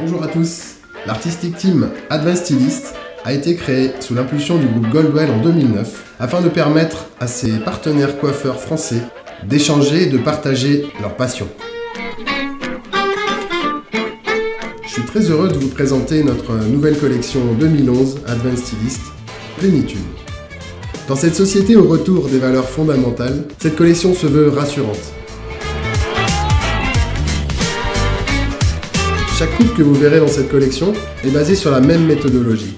Bonjour à tous, l'artistic team Advanced Stylist a été créé sous l'impulsion du groupe Goldwell en 2009 afin de permettre à ses partenaires coiffeurs français d'échanger et de partager leur passion. Je suis très heureux de vous présenter notre nouvelle collection 2011 Advanced Stylist, Plénitude. Dans cette société au retour des valeurs fondamentales, cette collection se veut rassurante. Chaque coupe que vous verrez dans cette collection est basée sur la même méthodologie.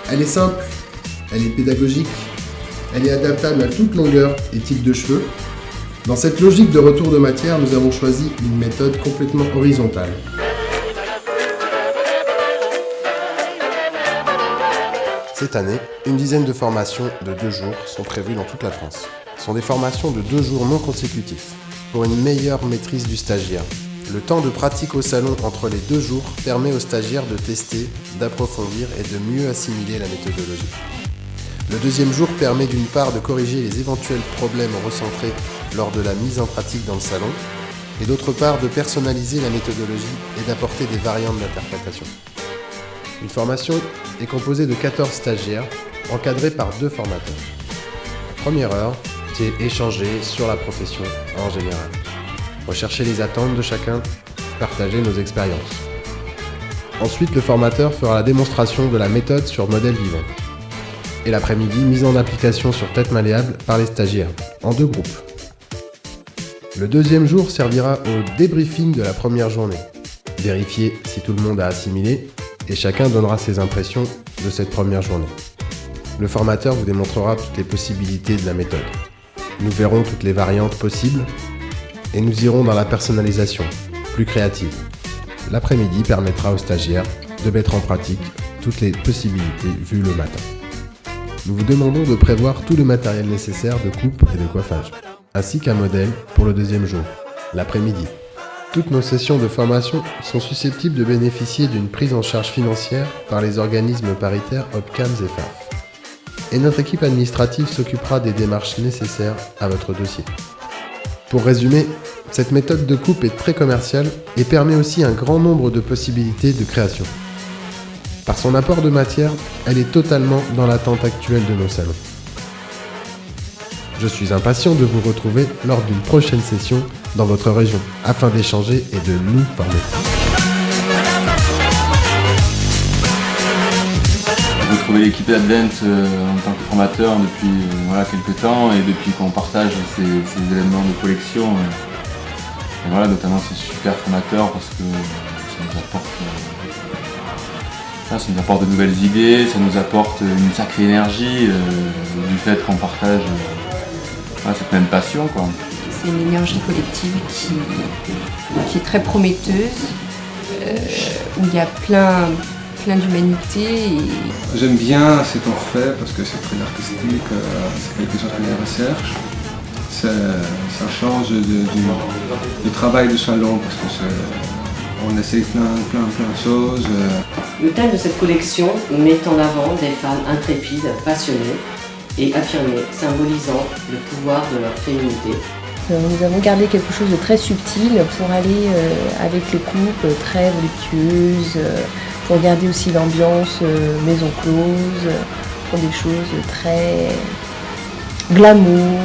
Elle est simple, elle est pédagogique, elle est adaptable à toute longueur et type de cheveux. Dans cette logique de retour de matière, nous avons choisi une méthode complètement horizontale. Cette année, une dizaine de formations de 2 jours sont prévues dans toute la France. Ce sont des formations de 2 jours non consécutifs, pour une meilleure maîtrise du stagiaire. Le temps de pratique au salon entre les 2 jours permet aux stagiaires de tester, d'approfondir et de mieux assimiler la méthodologie. Le 2e jour permet d'une part de corriger les éventuels problèmes recentrés lors de la mise en pratique dans le salon, et d'autre part de personnaliser la méthodologie et d'apporter des variantes d'interprétation. Une formation est composée de 14 stagiaires, encadrés par 2 formateurs. Première heure, c'est échanger sur la profession en général. Rechercher les attentes de chacun, partager nos expériences. Ensuite, le formateur fera la démonstration de la méthode sur modèle vivant. Et l'après-midi, mise en application sur tête malléable par les stagiaires, en 2 groupes. Le 2e jour servira au débriefing de la première journée. Vérifier si tout le monde a assimilé et chacun donnera ses impressions de cette première journée. Le formateur vous démontrera toutes les possibilités de la méthode. Nous verrons toutes les variantes possibles et nous irons dans la personnalisation, plus créative. L'après-midi permettra aux stagiaires de mettre en pratique toutes les possibilités vues le matin. Nous vous demandons de prévoir tout le matériel nécessaire de coupe et de coiffage, ainsi qu'un modèle pour le 2e jour, l'après-midi. Toutes nos sessions de formation sont susceptibles de bénéficier d'une prise en charge financière par les organismes paritaires OPCAMS et FAF. Et notre équipe administrative s'occupera des démarches nécessaires à votre dossier. Pour résumer, cette méthode de coupe est très commerciale et permet aussi un grand nombre de possibilités de création. Par son apport de matière, elle est totalement dans l'attente actuelle de nos salons. Je suis impatient de vous retrouver lors d'une prochaine session dans votre région, afin d'échanger et de nous former. J'ai retrouvé l'équipe Advent en tant que formateur depuis quelques temps, et depuis qu'on partage ces événements de collection. Et voilà, notamment c'est super formateur parce que ça nous apporte de nouvelles idées, ça nous apporte une sacrée énergie du fait qu'on partage cette même passion, quoi. C'est une énergie collective qui est très prometteuse, où il y a plein d'humanité. J'aime bien ce qu'on fait parce que c'est très artistique, c'est quelque chose que je recherche. Ça change du travail de salon parce qu'on essaye plein de choses. Le thème de cette collection met en avant des femmes intrépides, passionnées et affirmées, symbolisant le pouvoir de leur féminité. Nous avons gardé quelque chose de très subtil pour aller avec les coupes très voluptueuses, pour garder aussi l'ambiance maison close, pour des choses très glamour.